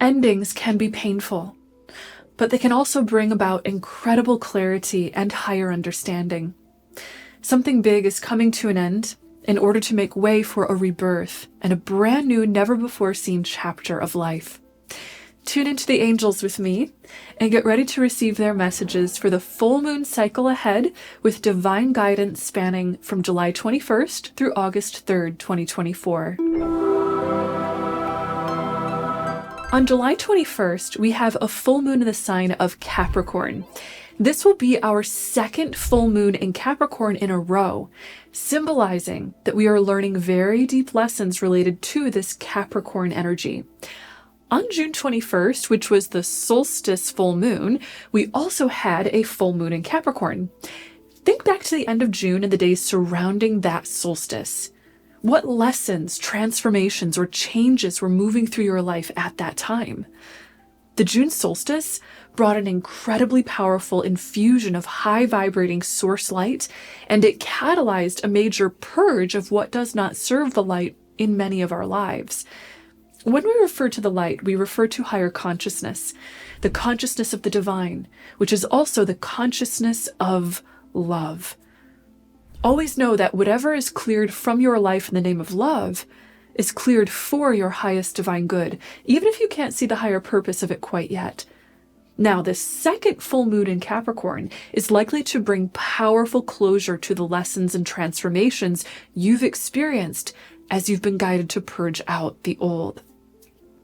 Endings can be painful, but they can also bring about incredible clarity and higher understanding. Something big is coming to an end in order to make way for a rebirth and a brand new, never-before-seen chapter of life. Tune into the angels with me and get ready to receive their messages for the full moon cycle ahead with divine guidance spanning from July 21st through August 3rd, 2024. On July 21st, we have a full moon in the sign of Capricorn. This will be our second full moon in Capricorn in a row, symbolizing that we are learning very deep lessons related to this Capricorn energy. On June 21st, which was the solstice full moon, we also had a full moon in Capricorn. Think back to the end of June and the days surrounding that solstice. What lessons, transformations, or changes were moving through your life at that time? The June solstice brought an incredibly powerful infusion of high-vibrating source light, and it catalyzed a major purge of what does not serve the light in many of our lives. When we refer to the light, we refer to higher consciousness, the consciousness of the divine, which is also the consciousness of love. Always know that whatever is cleared from your life in the name of love is cleared for your highest divine good, even if you can't see the higher purpose of it quite yet. Now, this second full moon in Capricorn is likely to bring powerful closure to the lessons and transformations you've experienced as you've been guided to purge out the old.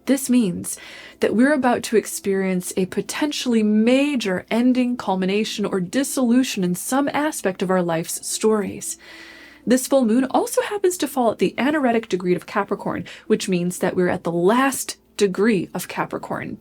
This means that we're about to experience a potentially major ending, culmination, or dissolution in some aspect of our life's stories. This full moon also happens to fall at the anaretic degree of Capricorn, which means that we're at the last degree of Capricorn.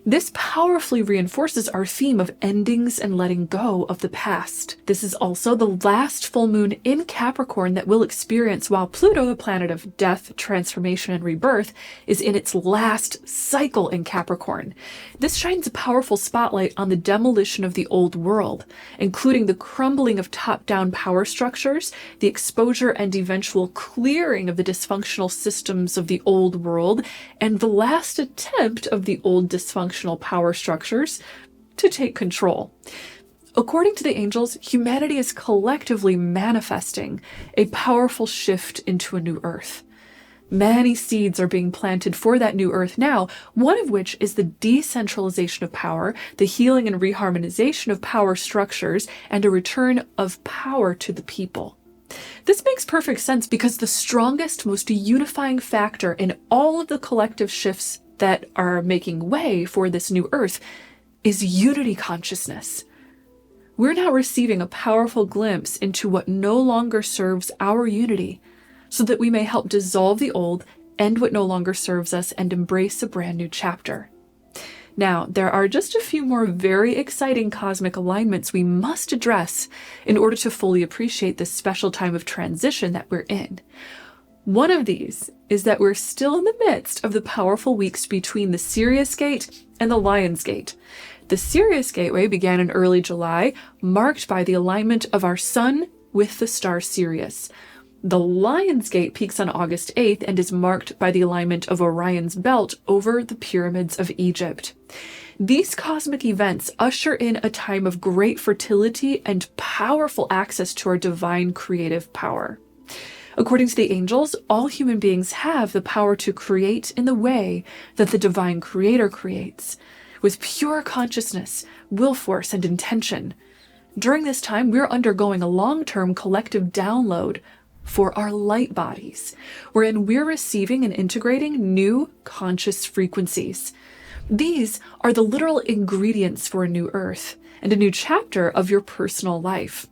This powerfully reinforces our theme of endings and letting go of the past. This is also the last full moon in Capricorn that we'll experience while Pluto, the planet of death, transformation, and rebirth, is in its last cycle in Capricorn. This shines a powerful spotlight on the demolition of the old world, including the crumbling of top-down power structures, the exposure and eventual clearing of the dysfunctional systems of the old world, and the last attempt of the old dysfunctional power structures to take control. According to the angels, humanity is collectively manifesting a powerful shift into a new earth. Many seeds are being planted for that new earth now, one of which is the decentralization of power, the healing and reharmonization of power structures, and a return of power to the people. This makes perfect sense because the strongest, most unifying factor in all of the collective shifts that are making way for this new earth is unity consciousness. We're now receiving a powerful glimpse into what no longer serves our unity, so that we may help dissolve the old, end what no longer serves us, and embrace a brand new chapter. Now, there are just a few more very exciting cosmic alignments we must address in order to fully appreciate this special time of transition that we're in. One of these is that we're still in the midst of the powerful weeks between the Sirius Gate and the Lion's Gate. The Sirius Gateway began in early July, marked by the alignment of our Sun with the star Sirius. The Lion's Gate peaks on August 8th and is marked by the alignment of Orion's belt over the pyramids of Egypt. These cosmic events usher in a time of great fertility and powerful access to our divine creative power. According to the angels, all human beings have the power to create in the way that the divine creator creates, with pure consciousness, will force, and intention. During this time, we're undergoing a long-term collective download for our light bodies, wherein we're receiving and integrating new conscious frequencies. These are the literal ingredients for a new earth and a new chapter of your personal life.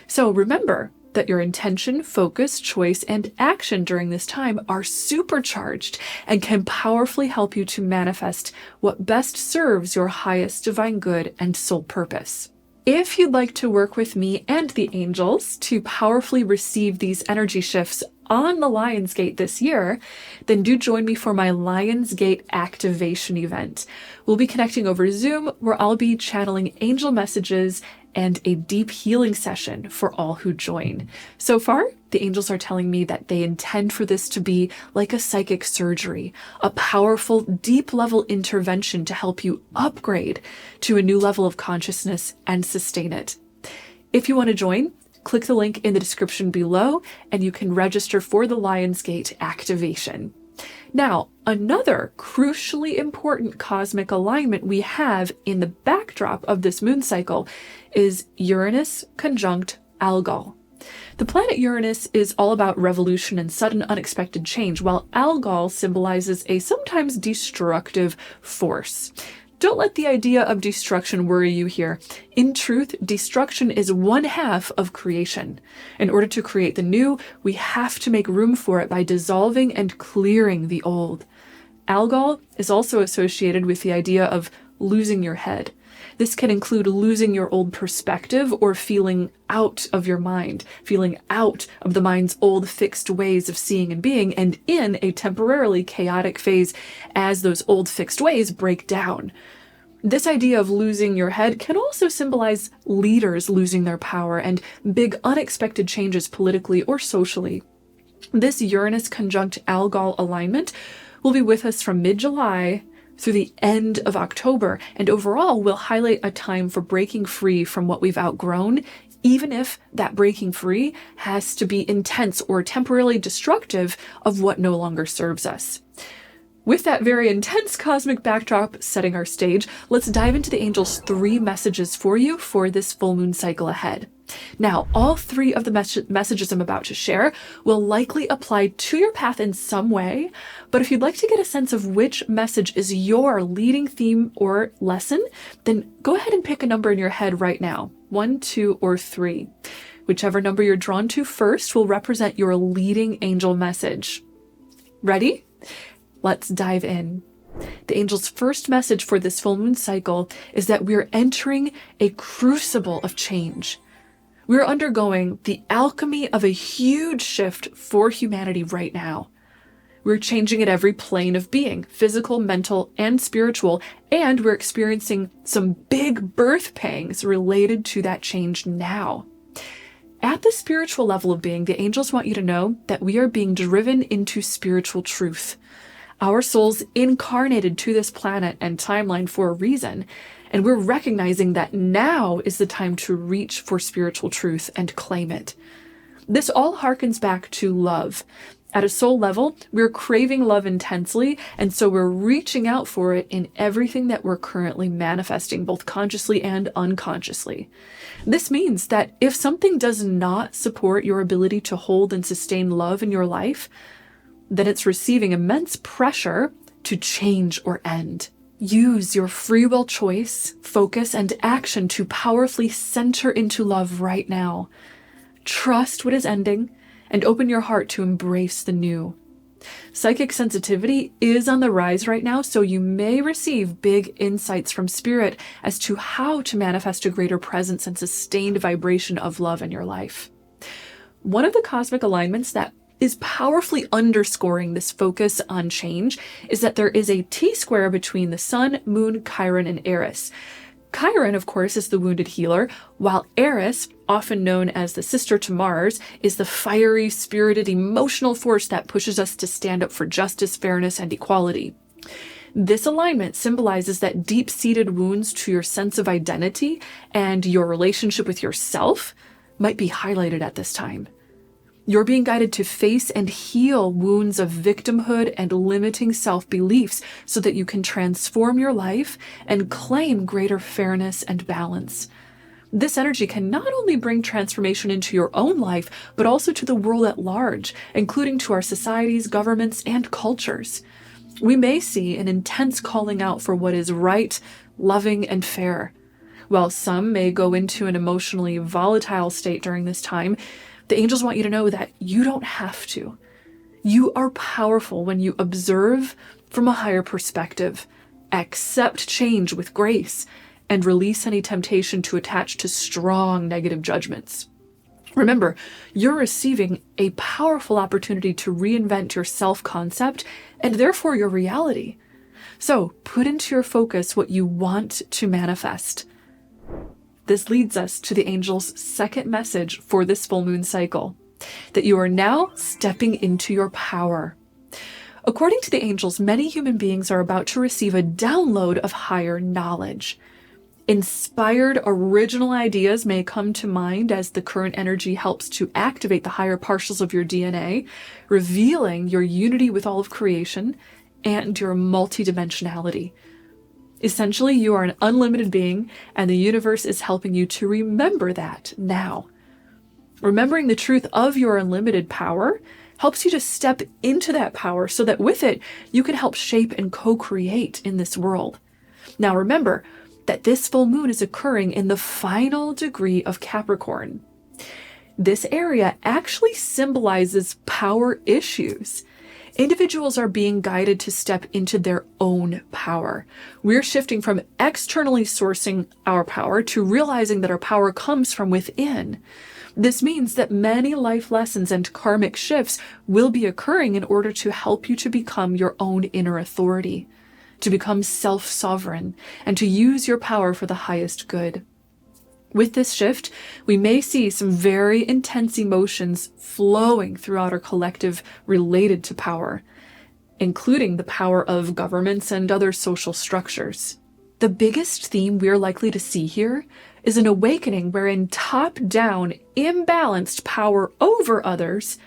So remember that your intention, focus, choice, and action during this time are supercharged and can powerfully help you to manifest what best serves your highest divine good and soul purpose. If you'd like to work with me and the angels to powerfully receive these energy shifts on the Lion's Gate this year, then do join me for my Lion's Gate activation event. We'll be connecting over Zoom, where I'll be channeling angel messages and a deep healing session for all who join. So far, the angels are telling me that they intend for this to be like a psychic surgery, a powerful, deep-level intervention to help you upgrade to a new level of consciousness and sustain it. If you want to join, click the link in the description below and you can register for the Sirius Gate activation. Now, another crucially important cosmic alignment we have in the backdrop of this moon cycle is Uranus conjunct Algol. The planet Uranus is all about revolution and sudden unexpected change, while Algol symbolizes a sometimes destructive force. Don't let the idea of destruction worry you here. In truth, destruction is one half of creation. In order to create the new, we have to make room for it by dissolving and clearing the old. Algol is also associated with the idea of losing your head. This can include losing your old perspective or feeling out of your mind, feeling out of the mind's old fixed ways of seeing and being, and in a temporarily chaotic phase as those old fixed ways break down. This idea of losing your head can also symbolize leaders losing their power and big unexpected changes politically or socially. This Uranus conjunct Algol alignment will be with us from mid-July through the end of October, and overall will highlight a time for breaking free from what we've outgrown, even if that breaking free has to be intense or temporarily destructive of what no longer serves us. With that very intense cosmic backdrop setting our stage, let's dive into the angels' 3 messages for you for this full moon cycle ahead. Now, all 3 of the messages I'm about to share will likely apply to your path in some way, but if you'd like to get a sense of which message is your leading theme or lesson, then go ahead and pick a number in your head right now, 1, 2, or 3. Whichever number you're drawn to first will represent your leading angel message. Ready? Let's dive in. The angel's first message for this full moon cycle is that we're entering a crucible of change. We're undergoing the alchemy of a huge shift for humanity right now. We're changing at every plane of being, physical, mental, and spiritual, and we're experiencing some big birth pangs related to that change now. At the spiritual level of being, the angels want you to know that we are being driven into spiritual truth. Our souls incarnated to this planet and timeline for a reason, and we're recognizing that now is the time to reach for spiritual truth and claim it. This all harkens back to love. At a soul level, we're craving love intensely, and so we're reaching out for it in everything that we're currently manifesting, both consciously and unconsciously. This means that if something does not support your ability to hold and sustain love in your life, then it's receiving immense pressure to change or end. Use your free will choice, focus, and action to powerfully center into love right now. Trust what is ending and open your heart to embrace the new. Psychic sensitivity is on the rise right now, so you may receive big insights from spirit as to how to manifest a greater presence and sustained vibration of love in your life. One of the cosmic alignments that is powerfully underscoring this focus on change is that there is a T-square between the Sun, Moon, Chiron, and Eris. Chiron, of course, is the wounded healer, while Eris, often known as the sister to Mars, is the fiery, spirited, emotional force that pushes us to stand up for justice, fairness, and equality. This alignment symbolizes that deep-seated wounds to your sense of identity and your relationship with yourself might be highlighted at this time. You're being guided to face and heal wounds of victimhood and limiting self-beliefs so that you can transform your life and claim greater fairness and balance. This energy can not only bring transformation into your own life, but also to the world at large, including to our societies, governments, and cultures. We may see an intense calling out for what is right, loving, and fair. While some may go into an emotionally volatile state during this time, the angels want you to know that you don't have to. You are powerful when you observe from a higher perspective, accept change with grace, and release any temptation to attach to strong negative judgments. Remember, you're receiving a powerful opportunity to reinvent your self-concept and therefore your reality. So put into your focus what you want to manifest. this leads us to the angel's second message for this full moon cycle, that you are now stepping into your power. According to the angels, many human beings are about to receive a download of higher knowledge. Inspired original ideas may come to mind as the current energy helps to activate the higher partials of your DNA, revealing your unity with all of creation and your multidimensionality. Essentially, you are an unlimited being, and the universe is helping you to remember that now. Remembering the truth of your unlimited power helps you to step into that power so that with it, you can help shape and co-create in this world. Now remember that this full moon is occurring in the final degree of Capricorn. This area actually symbolizes power issues. Individuals are being guided to step into their own power. We're shifting from externally sourcing our power to realizing that our power comes from within. This means that many life lessons and karmic shifts will be occurring in order to help you to become your own inner authority, to become self-sovereign, and to use your power for the highest good. With this shift, we may see some very intense emotions flowing throughout our collective related to power, including the power of governments and other social structures. The biggest theme we're likely to see here is an awakening wherein top-down, imbalanced power over others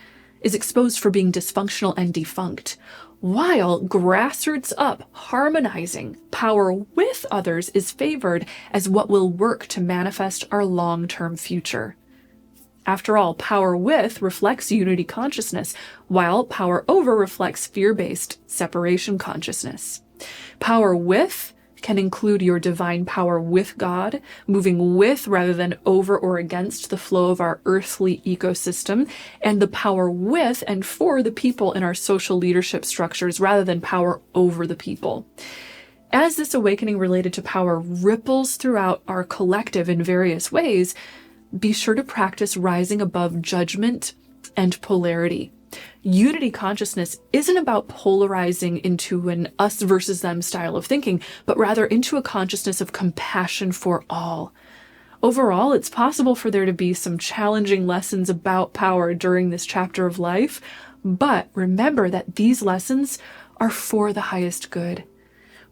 is exposed for being dysfunctional and defunct, while grassroots up, harmonizing power with others is favored as what will work to manifest our long-term future. After all, power with reflects unity consciousness, while power over reflects fear-based separation consciousness. Power with can include your divine power with God, moving with rather than over or against the flow of our earthly ecosystem, and the power with and for the people in our social leadership structures rather than power over the people. As this awakening related to power ripples throughout our collective in various ways, be sure to practice rising above judgment and polarity. Unity consciousness isn't about polarizing into an us versus them style of thinking, but rather into a consciousness of compassion for all. Overall, it's possible for there to be some challenging lessons about power during this chapter of life, but remember that these lessons are for the highest good.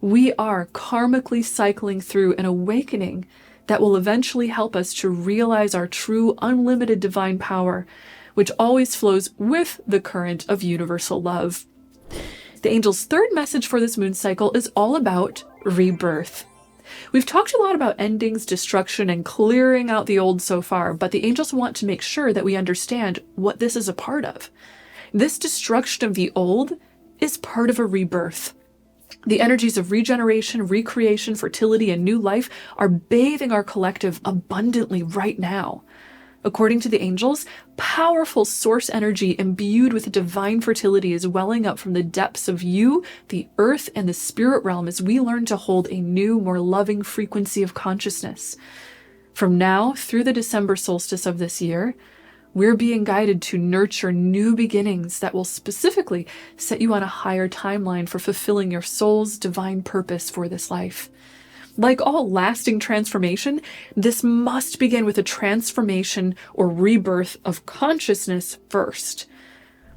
We are karmically cycling through an awakening that will eventually help us to realize our true unlimited divine power, which always flows with the current of universal love. The angel's third message for this moon cycle is all about rebirth. We've talked a lot about endings, destruction, and clearing out the old so far, but the angels want to make sure that we understand what this is a part of. This destruction of the old is part of a rebirth. The energies of regeneration, recreation, fertility, and new life are bathing our collective abundantly right now. According to the angels, powerful source energy imbued with divine fertility is welling up from the depths of you, the earth, and the spirit realm as we learn to hold a new, more loving frequency of consciousness. From now through the December solstice of this year, we're being guided to nurture new beginnings that will specifically set you on a higher timeline for fulfilling your soul's divine purpose for this life. Like all lasting transformation, this must begin with a transformation or rebirth of consciousness first.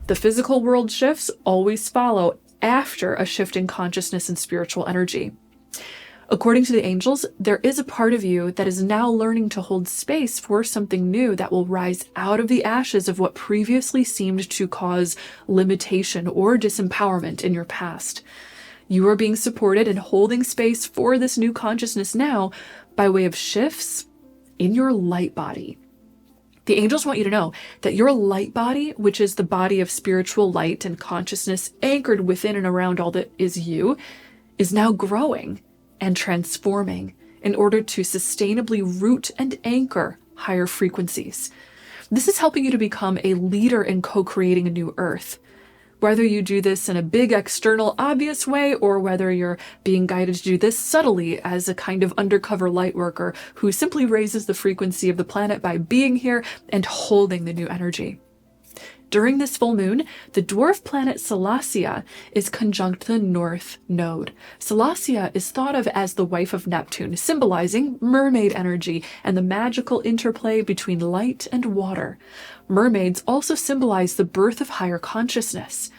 The physical world shifts always follow after a shift in consciousness and spiritual energy. According to the angels, there is a part of you that is now learning to hold space for something new that will rise out of the ashes of what previously seemed to cause limitation or disempowerment in your past. You are being supported and holding space for this new consciousness now by way of shifts in your light body. The angels want you to know that your light body, which is the body of spiritual light and consciousness anchored within and around all that is you, is now growing and transforming in order to sustainably root and anchor higher frequencies. This is helping you to become a leader in co-creating a new earth. Whether you do this in a big, external, obvious way, or whether you're being guided to do this subtly as a kind of undercover light worker who simply raises the frequency of the planet by being here and holding the new energy. During this full moon, the dwarf planet Salacia is conjunct the North Node. Salacia is thought of as the wife of Neptune, symbolizing mermaid energy and the magical interplay between light and water. Mermaids also symbolize the birth of higher consciousness.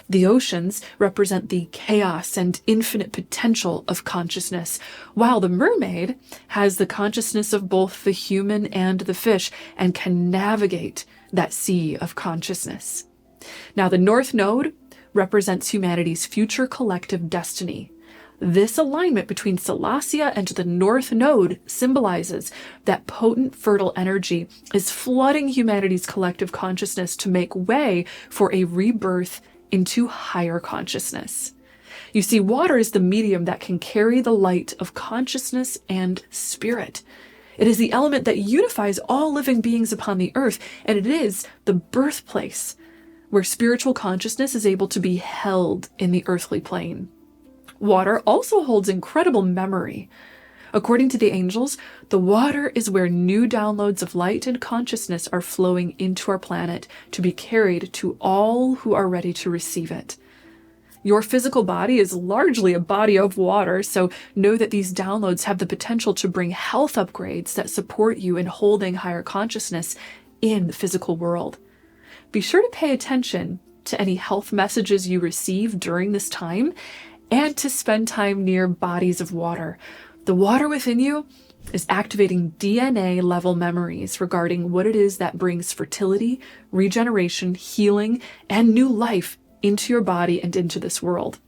The oceans represent the chaos and infinite potential of consciousness, while the mermaid has the consciousness of both the human and the fish and can navigate that sea of consciousness. Now, the North Node represents humanity's future collective destiny. This alignment between Salacia and the North Node symbolizes that potent, fertile energy is flooding humanity's collective consciousness to make way for a rebirth into higher consciousness. You see, water is the medium that can carry the light of consciousness and spirit. It is the element that unifies all living beings upon the earth, and it is the birthplace where spiritual consciousness is able to be held in the earthly plane. Water also holds incredible memory. According to the angels, the water is where new downloads of light and consciousness are flowing into our planet to be carried to all who are ready to receive it. Your physical body is largely a body of water, so know that these downloads have the potential to bring health upgrades that support you in holding higher consciousness in the physical world. Be sure to pay attention to any health messages you receive during this time and to spend time near bodies of water. The water within you is activating DNA level memories regarding what it is that brings fertility, regeneration, healing, and new life into your body and into this world.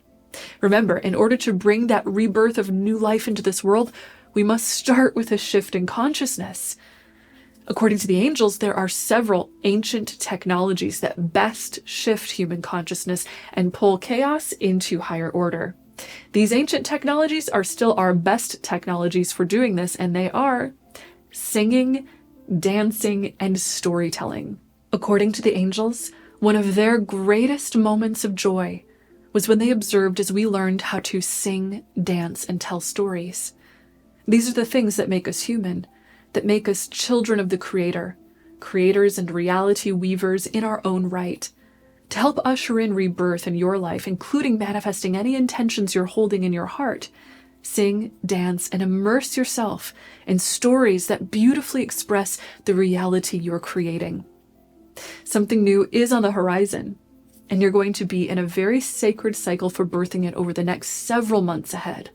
Remember, in order to bring that rebirth of new life into this world, we must start with a shift in consciousness. According to the angels, there are several ancient technologies that best shift human consciousness and pull chaos into higher order. These ancient technologies are still our best technologies for doing this, and they are singing, dancing, and storytelling. According to the angels, one of their greatest moments of joy was when they observed as we learned how to sing, dance, and tell stories. These are the things that make us human, that make us children of the Creator, creators and reality weavers in our own right. To help usher in rebirth in your life, including manifesting any intentions you're holding in your heart, sing, dance, and immerse yourself in stories that beautifully express the reality you're creating. Something new is on the horizon, and you're going to be in a very sacred cycle for birthing it over the next several months ahead.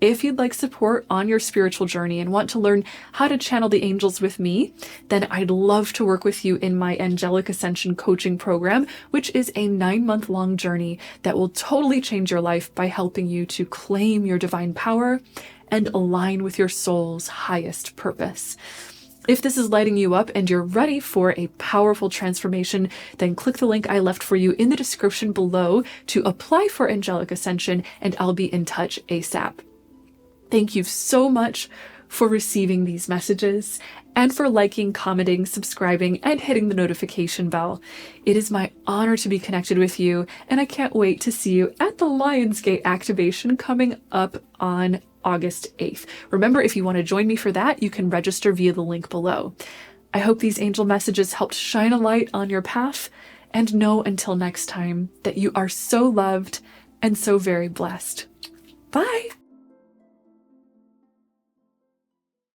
If you'd like support on your spiritual journey and want to learn how to channel the angels with me, then I'd love to work with you in my Angelic Ascension coaching program, which is a 9-month-long journey that will totally change your life by helping you to claim your divine power and align with your soul's highest purpose. If this is lighting you up and you're ready for a powerful transformation, then click the link I left for you in the description below to apply for Angelic Ascension, and I'll be in touch ASAP. Thank you so much for receiving these messages and for liking, commenting, subscribing, and hitting the notification bell. It is my honor to be connected with you, and I can't wait to see you at the Sirius Gate activation coming up on August 8th. Remember, if you want to join me for that, you can register via the link below. I hope these angel messages helped shine a light on your path, and know until next time that you are so loved and so very blessed. Bye!